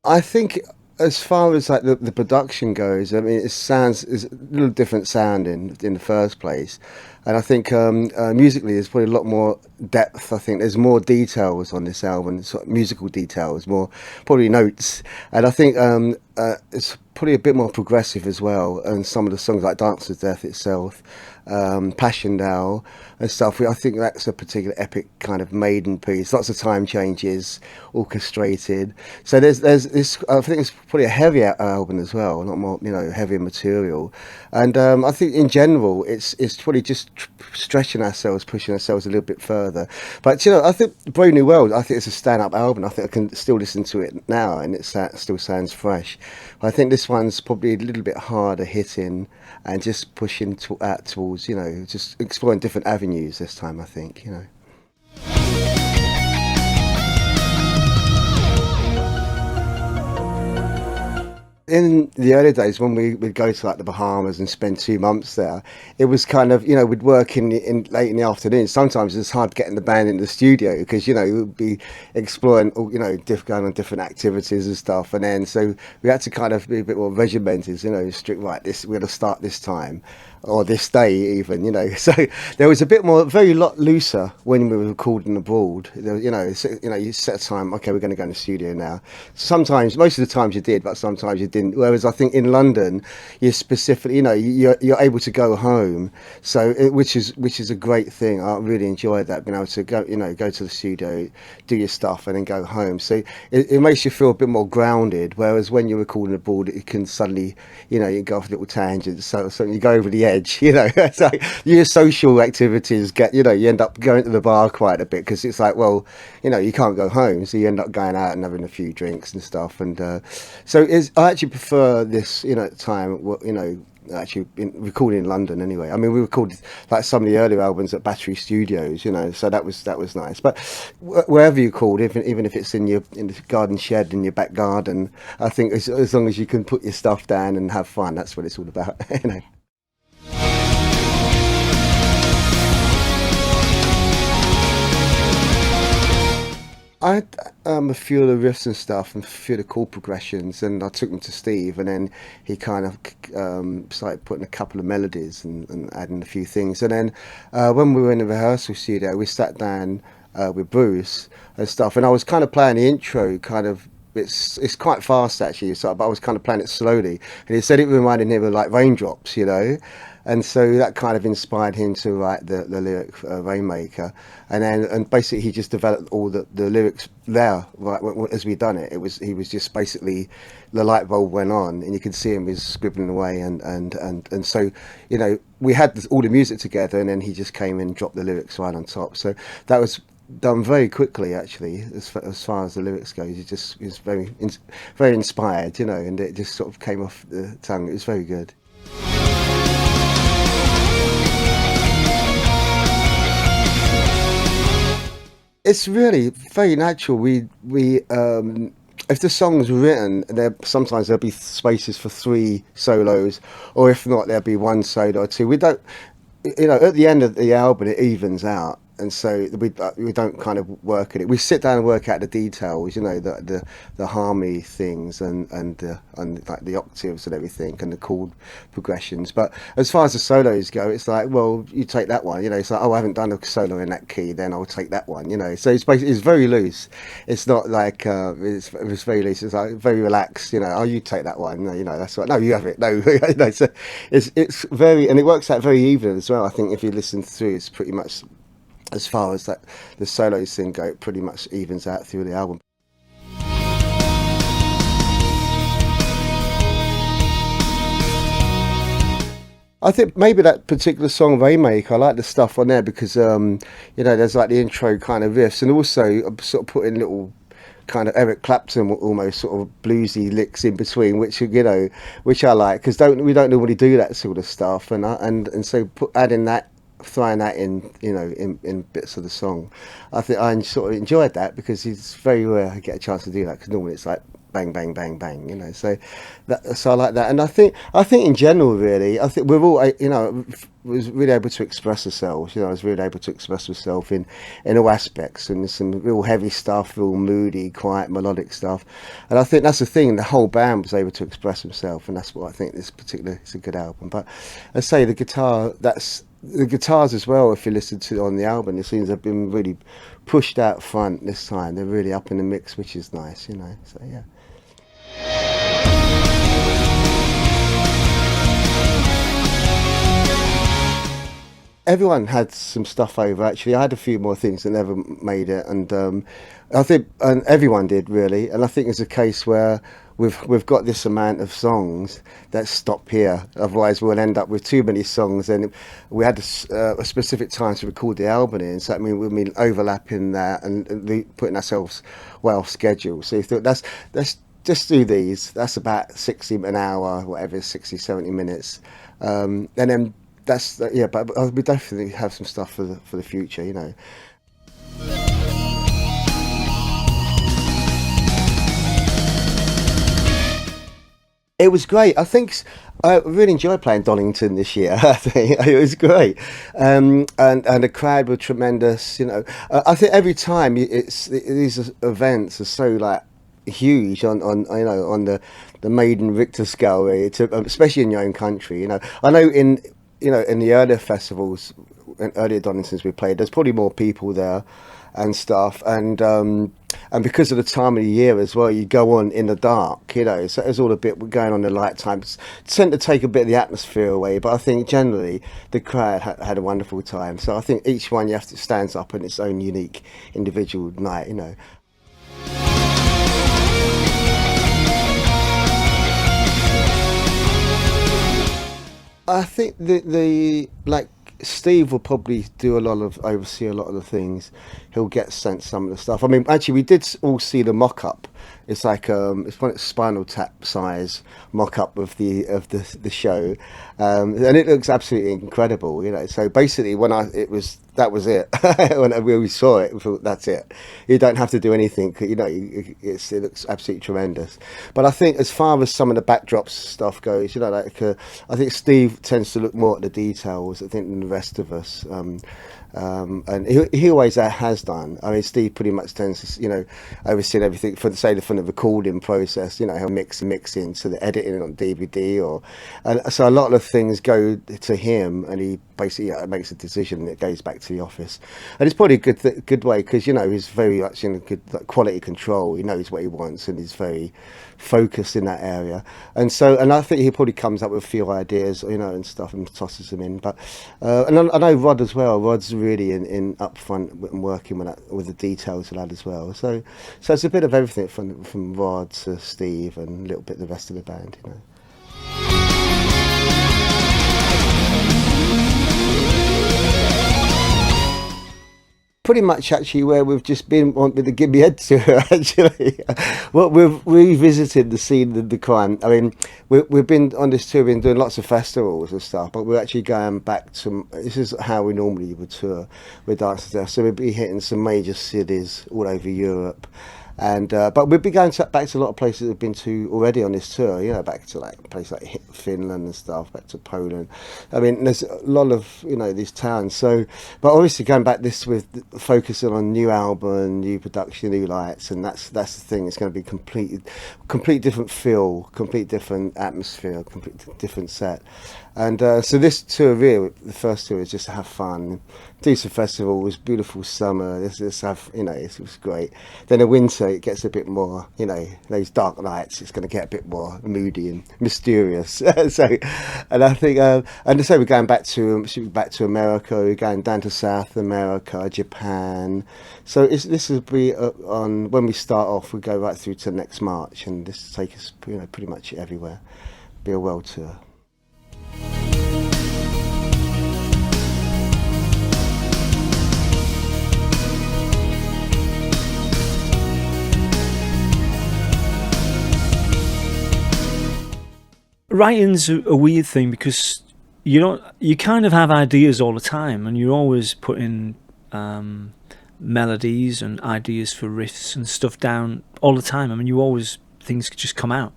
I think as far as like the production goes, I mean, it sounds is a little different sounding in the first place, and I think musically there's probably a lot more depth. I think there's more details on this album, sort of musical details, more probably notes, and I think it's probably a bit more progressive as well. And some of the songs like "Dance to Death" itself, Passion Now and stuff. I think that's a particular epic kind of Maiden piece. Lots of time changes, orchestrated. So there's this. I think it's probably a heavier album as well, a lot more heavier material. And I think in general it's probably just stretching ourselves, pushing ourselves a little bit further. But I think Brave New World. I think it's a stand-up album. I think I can still listen to it now, and still sounds fresh. But I think this one's probably a little bit harder hitting and just pushing out towards just exploring different avenues this time. I think. In the early days when we'd go to like the Bahamas and spend 2 months there, it was kind of we'd work in late in the afternoon. Sometimes it's hard getting the band in the studio because we'd be exploring going on different activities and stuff, and then so we had to kind of be a bit more regimented, strict, right, this we're going to start this time or this day even. So there was a bit more, very lot looser when we were recording abroad. You set a time, okay, we're going to go in the studio now. Sometimes, most of the times you did, but sometimes you didn't. Whereas I think in London, you specifically, you're able to go home. So which is a great thing. I really enjoyed that, being able to go to the studio, do your stuff, and then go home. So it makes you feel a bit more grounded. Whereas when you're recording abroad, it can suddenly, you go off little tangents. So you go over the edge. It's like your social activities you end up going to the bar quite a bit because it's like, well, you can't go home, so you end up going out and having a few drinks and stuff. And I actually prefer this, at the time, actually recording in London anyway. I mean, we recorded like some of the earlier albums at Battery Studios, so that was nice. But wherever you record, even if it's in the garden shed in your back garden, I think as long as you can put your stuff down and have fun, that's what it's all about. I had a few of the riffs and stuff and a few of the chord progressions, and I took them to Steve, and then he kind of started putting a couple of melodies and adding a few things. And then when we were in the rehearsal studio, we sat down with Bruce and stuff, and I was kind of playing the intro kind of. It's quite fast actually, but I was kind of playing it slowly, and he said it reminded him of like raindrops. And so that kind of inspired him to write the lyric Rainmaker, and basically he just developed all the lyrics there right as we done it. He was just basically the light bulb went on, and you could see him was scribbling away, and so we had all the music together, and then he just came in and dropped the lyrics right on top. So that was done very quickly actually as far as the lyrics go. He just was very inspired, and it just sort of came off the tongue. It was very good. It's really very natural. We if the song's written, there'll be spaces for three solos, or if not, there'll be one solo or two. We don't, at the end of the album, it evens out, and so we don't kind of work at it. We sit down and work out the details, the harmony things and like the octaves and everything and the chord progressions. But as far as the solos go, it's like, well, you take that one. It's like, oh, I haven't done a solo in that key, then I'll take that one. So it's basically, it's very loose. It's not like it's very loose. It's like very relaxed. Oh, you take that one. No, that's what. No, you have it. No, so it's very, and it works out very even as well. I think if you listen through, it's pretty much, as far as that the solos thing go, it pretty much evens out through the album. I think maybe that particular song Rainmaker, I like the stuff on there because there's like the intro kind of riffs, and also I'm sort of putting little kind of Eric Clapton almost sort of bluesy licks in between, which I like because we don't normally do that sort of stuff, and so adding that, throwing that in, in bits of the song, I think I sort of enjoyed that because it's very rare I get a chance to do that because normally it's like bang, bang, bang, bang. So I like that, and I think in general, really, I think we're all, was really able to express ourselves. I was really able to express myself in all aspects, and there's some real heavy stuff, real moody, quiet, melodic stuff, and I think that's the thing. The whole band was able to express himself, and that's what I think this particular is a good album. But I say the guitars as well. If you listen to on the album, it seems they've been really pushed out front this time. They're really up in the mix, which is nice. So yeah. Everyone had some stuff over. Actually, I had a few more things that never made it, and I think and everyone did really. And I think it's a case where we've got this amount of songs that stop here. Otherwise, we'll end up with too many songs. And we had a specific time to record the album in, so I mean we've been overlapping that and putting ourselves well off schedule. So you thought let's just do these. That's about 60 an hour, whatever, 60, 70 minutes, and then. Yeah, but we definitely have some stuff for the future. It was great. I think I really enjoyed playing Donington this year. I think it was great, and the crowd were tremendous. I think every time these events are so like huge on the Maiden Richter scale, really, especially in your own country. I know in the earlier festivals, in earlier Doningtons we played, there's probably more people there and stuff, and because of the time of the year as well, you go on in the dark, so it's all a bit going on in the light times, tend to take a bit of the atmosphere away, but I think generally the crowd had a wonderful time. So I think each one you have to stands up in its own unique individual night. I think the like Steve will probably oversee a lot of the things. He'll get sent some of the stuff. I mean, actually, we did all see the mock-up. It's like it's one Spinal Tap size mock-up of the show, and it looks absolutely incredible. So basically, that was it. When we saw it, we thought that's it. You don't have to do anything. It looks absolutely tremendous. But I think as far as some of the backdrops stuff goes, I think Steve tends to look more at the details, I think, than the rest of us. And he always has done. I mean, Steve pretty much tends to, oversee everything from the recording process. He'll mix into the editing on DVD, and so a lot of things go to him, and he basically makes a decision and it goes back to the office. And it's probably a good way because he's very much in a good quality control. He knows what he wants and he's very focused in that area. And I think he probably comes up with a few ideas, and stuff, and tosses them in. But and I know Rod as well. Rod's really in up front and working with the details of that as well. So it's a bit of everything from Rod to Steve and a little bit of the rest of the band. Pretty much actually where we've just been on with the Give Me Head tour actually. Well, we've revisited the scene of the crime. I mean, we've been on this tour, been doing lots of festivals and stuff, but we're actually going back to, this is how we normally would tour with Dancers There. So we'd be hitting some major cities all over Europe. And but we've been going back to a lot of places we've been to already on this tour, back to like places like Finland and stuff, back to Poland. I mean, there's a lot of these towns. So, but obviously going back this with focusing on new album, new production, new lights, and that's the thing. It's going to be complete different feel, complete different atmosphere, complete different set. And so this tour, really, the first tour, is just to have fun, do some festivals, beautiful summer. This have, it was great. Then the winter, it gets a bit more, those dark nights. It's going to get a bit more moody and mysterious. And I think, and so we're going back to America. We're going down to South America, Japan. So this will be on when we start off. We go right through to next March, and this will take us, pretty much everywhere. Be a world tour. Writing's a weird thing because you kind of have ideas all the time, and you're always putting melodies and ideas for riffs and stuff down all the time. I mean, you always things just come out.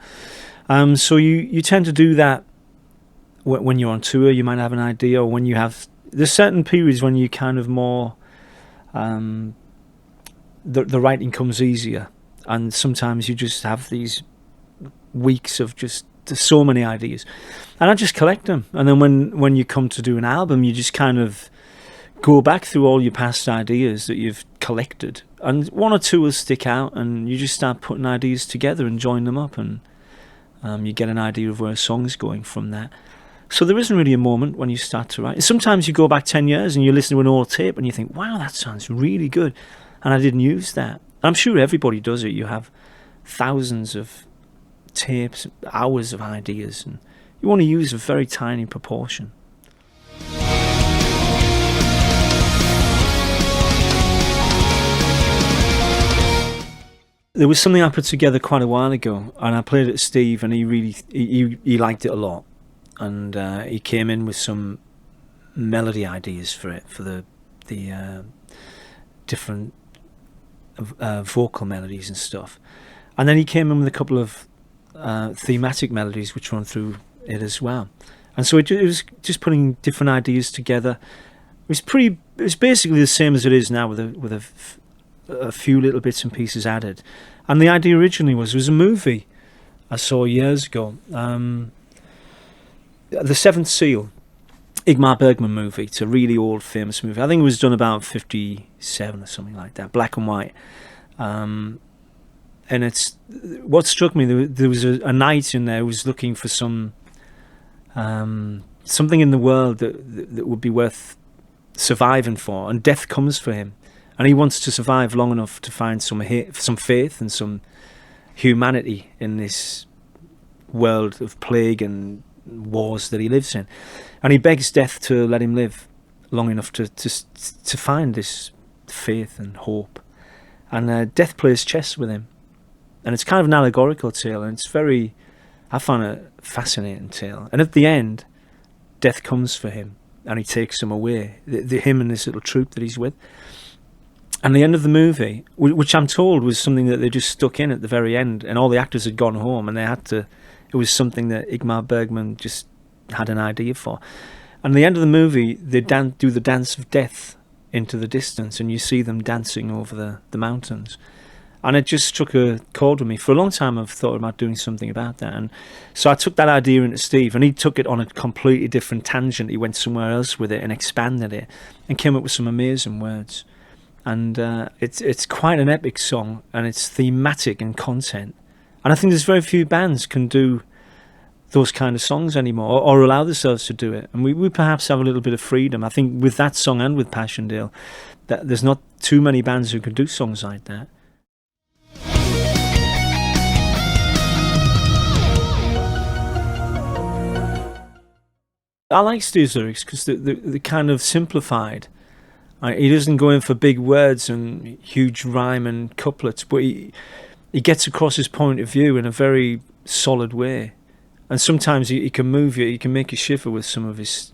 So you tend to do that when you're on tour. You might have an idea, or when you have, there's certain periods when you kind of more, the writing comes easier, and sometimes you just have these weeks of just so many ideas, and I just collect them. And then when you come to do an album, you just kind of go back through all your past ideas that you've collected, and one or two will stick out, and you just start putting ideas together and join them up, and you get an idea of where a song's going from that. So there isn't really a moment when you start to write. Sometimes you go back 10 years and you listen to an old tape and you think, wow, that sounds really good, and I didn't use that. I'm sure everybody does it. You have thousands of tapes, hours of ideas, and you want to use a very tiny proportion. There was something I put together quite a while ago, and I played it to Steve, and he liked it a lot, and he came in with some melody ideas for it, for the different vocal melodies and stuff. And then he came in with a couple of thematic melodies which run through it as well. And so it was just putting different ideas together. It was basically the same as it is now, with a few little bits and pieces added. And the idea originally was a movie I saw years ago, The Seventh Seal, Ingmar Bergman movie. It's a really old, famous movie. I think it was done about 57 or something like that, black and white. And it's what struck me. There was a knight in there who was looking for some something in the world that would be worth surviving for, and death comes for him, and he wants to survive long enough to find some faith and some humanity in this world of plague and wars that he lives in, and he begs death to let him live long enough to find this faith and hope. And death plays chess with him, and it's kind of an allegorical tale, and I found it a fascinating tale. And at the end, death comes for him, and he takes him away, him and this little troop that he's with. And the end of the movie, which I'm told was something that they just stuck in at the very end, and all the actors had gone home, and it was something that Ingmar Bergman just had an idea for. And at the end of the movie, they do the dance of death into the distance, and you see them dancing over the mountains. And it just struck a chord with me. For a long time I've thought about doing something about that. And so I took that idea into Steve, and he took it on a completely different tangent. He went somewhere else with it and expanded it and came up with some amazing words. And it's quite an epic song, and it's thematic in content. And I think there's very few bands can do those kind of songs anymore, or allow themselves to do it. And we perhaps have a little bit of freedom. I think with that song and with Passchendaele, that there's not too many bands who can do songs like that. I like Steve's lyrics because they're kind of simplified. He doesn't go in for big words and huge rhyme and couplets, but he gets across his point of view in a very solid way. And sometimes he can move you, he can make you shiver with some of his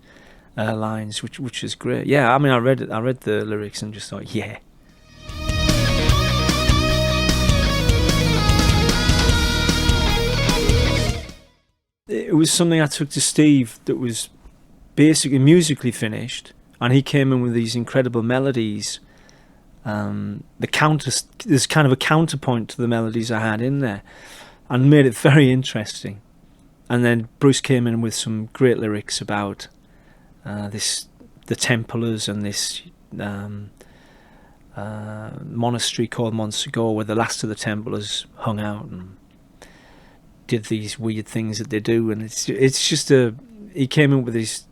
lines, which is great. Yeah, I mean, I read the lyrics and just thought, yeah. It was something I took to Steve that was basically musically finished, and he came in with these incredible melodies. There's kind of a counterpoint to the melodies I had in there, and made it very interesting. And then Bruce came in with some great lyrics about the Templars and this monastery called Montsegur, where the last of the Templars hung out and did these weird things that they do. And it's just he came in with these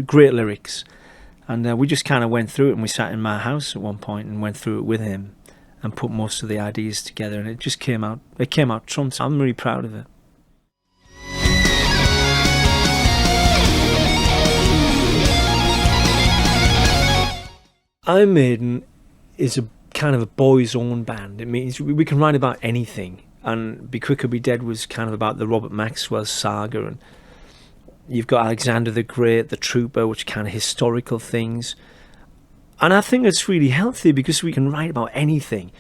great lyrics, and we just kind of went through it, and we sat in my house at one point and went through it with him and put most of the ideas together, and it just came out trumps. I'm really proud of it. Maiden is a kind of a boys' own band. It means we can write about anything, and Be Quick or Be Dead was kind of about the Robert Maxwell saga, and you've got Alexander the Great, the Trooper, which kind of historical things. And I think it's really healthy because we can write about anything.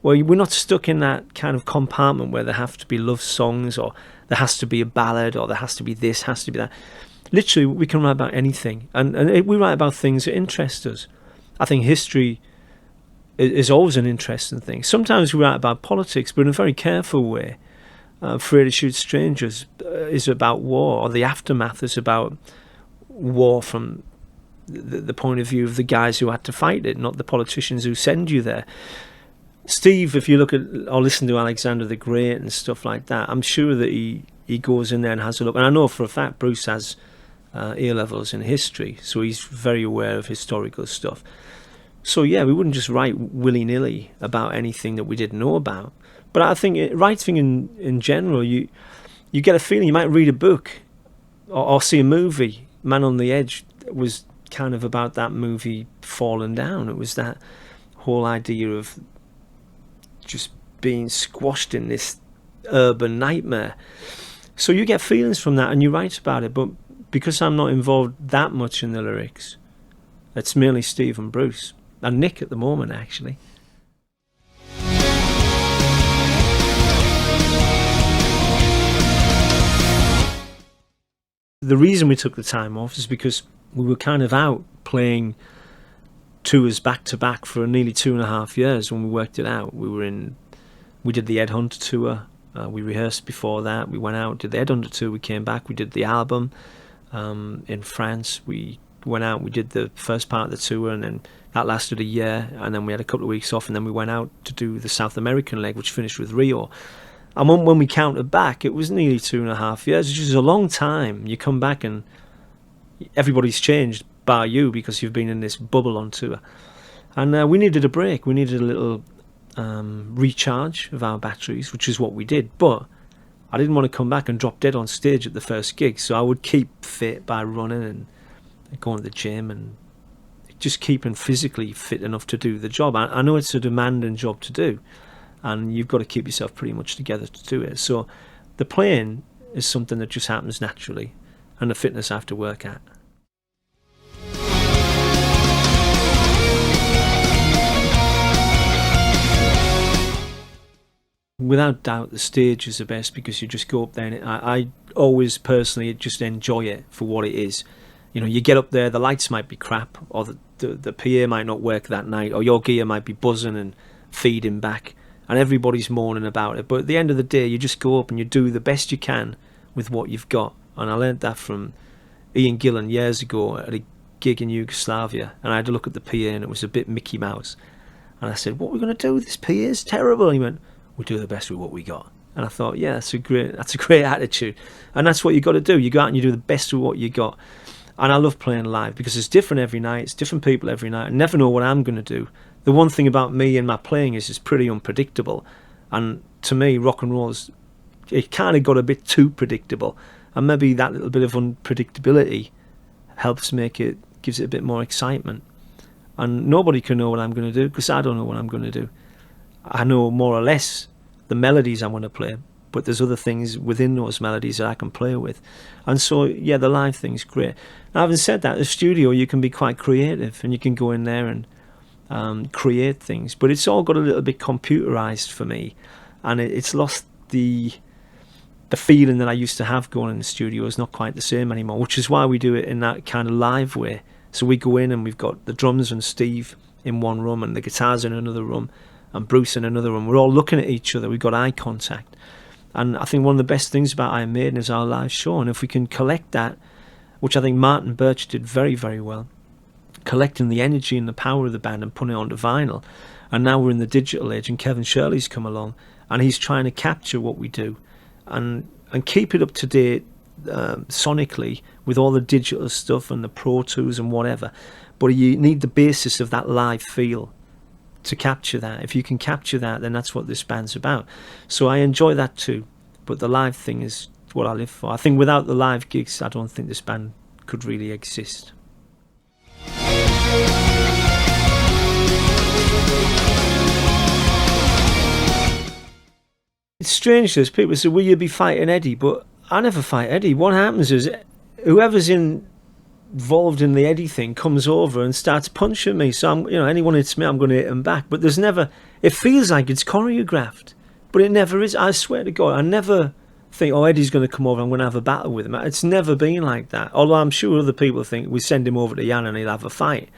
Well, we're not stuck in that kind of compartment where there have to be love songs, or there has to be a ballad, or there has to be this, has to be that. Literally, we can write about anything, and we write about things that interest us. I think history is always an interesting thing. Sometimes we write about politics, but in a very careful way. Afraid to Shoot Strangers is about war, or the aftermath is about war from the point of view of the guys who had to fight it, not the politicians who send you there. Steve, if you look at or listen to Alexander the Great and stuff like that, I'm sure that he goes in there and has a look. And I know for a fact Bruce has A-levels in history, so he's very aware of historical stuff. So yeah, we wouldn't just write willy-nilly about anything that we didn't know about. But I think writing in general, you get a feeling. You might read a book or see a movie. Man on the Edge was kind of about that movie falling down. It was that whole idea of just being squashed in this urban nightmare. So you get feelings from that and you write about it. But because I'm not involved that much in the lyrics, it's merely Steve and Bruce. And Nick at the moment, actually. The reason we took the time off is because we were kind of out playing tours back to back for nearly 2.5 years. When we worked it out, we did the Ed Hunter tour. We rehearsed before that. We went out, did the Ed Hunter tour. We came back. We did the album in France. We went out. We did the first part of the tour, and then that lasted a year. And then we had a couple of weeks off, and then we went out to do the South American leg, which finished with Rio. And when we counted back, it was nearly 2.5 years, which is a long time. You come back and everybody's changed, bar you, because you've been in this bubble on tour. And we needed a break. We needed a little recharge of our batteries, which is what we did. But I didn't want to come back and drop dead on stage at the first gig, so I would keep fit by running and going to the gym and just keeping physically fit enough to do the job. I know it's a demanding job to do, and you've got to keep yourself pretty much together to do it. So the playing is something that just happens naturally, and the fitness I have to work at. Without doubt, the stage is the best because you just go up there, and I always personally just enjoy it for what it is. You know, you get up there, the lights might be crap, or the PA might not work that night, or your gear might be buzzing and feeding back, and everybody's moaning about it. But at the end of the day, you just go up and you do the best you can with what you've got. And I learned that from Ian Gillan years ago at a gig in Yugoslavia, and I had to look at the PA, and it was a bit Mickey Mouse. And I said, "What are we going to do? This PA is terrible." And he went, "We'll do the best with what we got." And I thought, yeah, that's a great attitude. And that's what you got to do. You go out and you do the best with what you got. And I love playing live because it's different every night. It's different people every night. I never know what I'm going to do. The one thing about me and my playing is it's pretty unpredictable. And to me, rock and roll it kind of got a bit too predictable. And maybe that little bit of unpredictability gives it a bit more excitement. And nobody can know what I'm going to do because I don't know what I'm going to do. I know more or less the melodies I want to play, but there's other things within those melodies that I can play with. And so, yeah, the live thing's great. Now, having said that, the studio, you can be quite creative and you can go in there and create things, but it's all got a little bit computerized for me, and it's lost the feeling that I used to have going in the studio. Is not quite the same anymore, which is why we do it in that kind of live way. So we go in and we've got the drums and Steve in one room and the guitars in another room and Bruce in another room. We're all looking at each other. We've got eye contact. And I think one of the best things about Iron Maiden is our live show. And if we can collect that, which I think Martin Birch did very, very well, collecting the energy and the power of the band and putting it onto vinyl. And now we're in the digital age and Kevin Shirley's come along and he's trying to capture what we do and keep it up to date sonically with all the digital stuff and the Pro Tools and whatever. But you need the basis of that live feel to capture that. If you can capture that, then that's what this band's about. So I enjoy that too, but the live thing is what I live for. I think without the live gigs, I don't think this band could really exist. It's strange, there's people say, will you be fighting Eddie? But I never fight Eddie. What happens is whoever's involved in the Eddie thing comes over and starts punching me. So anyone hits me, I'm going to hit them back. But there's never It feels like it's choreographed, but it never is. I swear to God, I never think, oh, Eddie's going to come over, I'm going to have a battle with him. It's never been like that. Although I'm sure other people think we send him over to Jan and he'll have a fight.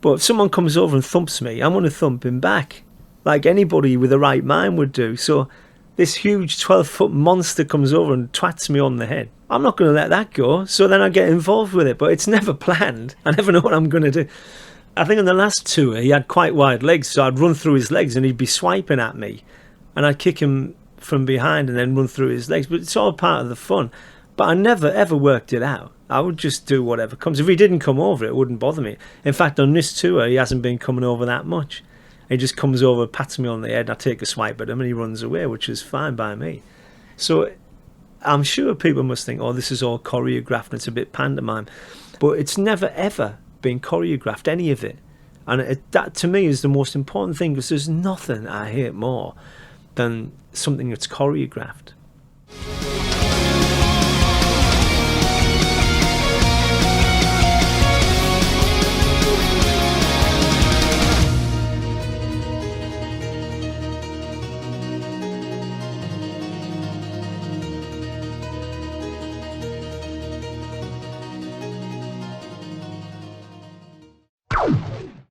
But if someone comes over and thumps me, I'm going to thump him back, like anybody with the right mind would do. So this huge 12-foot monster comes over and twats me on the head. I'm not going to let that go. So then I get involved with it. But it's never planned. I never know what I'm going to do. I think on the last tour, he had quite wide legs. So I'd run through his legs and he'd be swiping at me. And I'd kick him from behind and then run through his legs. But it's all part of the fun. But I never, ever worked it out. I would just do whatever comes. If he didn't come over, it wouldn't bother me. In fact, on this tour, he hasn't been coming over that much. He just comes over, pats me on the head, I take a swipe at him and he runs away, which is fine by me. So I'm sure people must think, oh, this is all choreographed and it's a bit pantomime. But it's never, ever been choreographed, any of it. And that, to me, is the most important thing, because there's nothing I hate more than something that's choreographed.